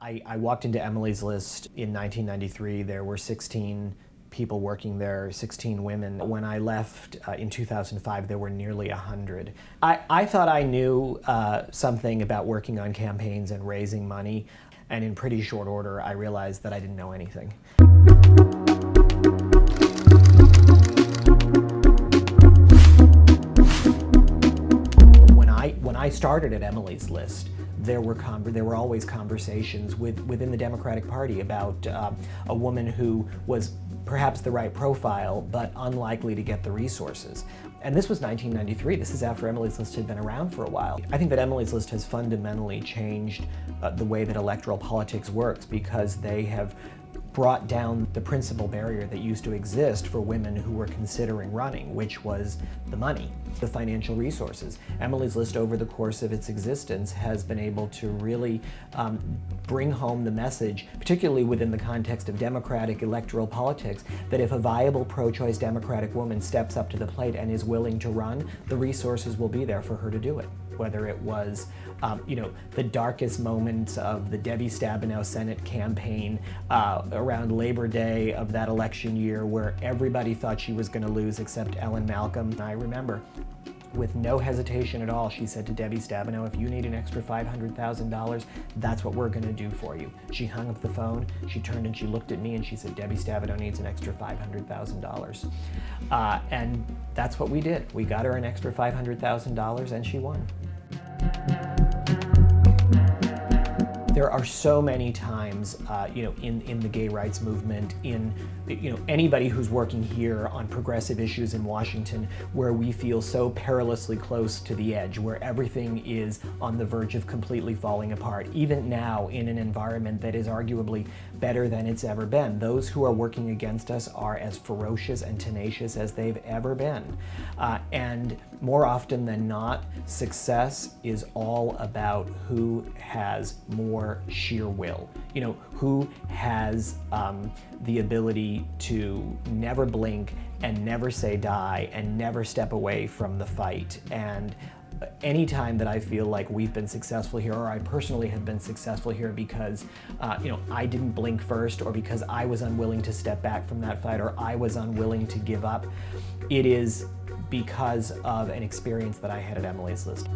I walked into Emily's List in 1993. There were 16 people working there, 16 women. When I left in 2005, there were nearly 100. I thought I knew something about working on campaigns and raising money, and in pretty short order, I realized that I didn't know anything. When I started at Emily's List, there were always conversations within the Democratic Party about a woman who was perhaps the right profile, but unlikely to get the resources. And this was 1993. This is after Emily's List had been around for a while. I think that Emily's List has fundamentally changed the way that electoral politics works, because they have brought down the principal barrier that used to exist for women who were considering running, which was the money, the financial resources. Emily's List, over the course of its existence, has been able to really bring home the message, particularly within the context of democratic electoral politics, that if a viable pro-choice Democratic woman steps up to the plate and is willing to run, the resources will be there for her to do it. Whether it was, the darkest moments of the Debbie Stabenow Senate campaign around Labor Day of that election year, where everybody thought she was going to lose except Ellen Malcolm. I remember, with no hesitation at all, she said to Debbie Stabenow, "If you need an extra $500,000, that's what we're going to do for you." She hung up the phone, she turned and she looked at me and she said, "Debbie Stabenow needs an extra $500,000. And that's what we did. We got her an extra $500,000 and she won. There are so many times, in the gay rights movement, in anybody who's working here on progressive issues in Washington, where we feel so perilously close to the edge, where everything is on the verge of completely falling apart. Even now, in an environment that is arguably better than it's ever been, those who are working against us are as ferocious and tenacious as they've ever been. And more often than not, success is all about who has more sheer will. Who has the ability to never blink and never say die and never step away from the fight. And anytime that I feel like we've been successful here, or I personally have been successful here because I didn't blink first, or because I was unwilling to step back from that fight, or I was unwilling to give up, it is because of an experience that I had at Emily's List.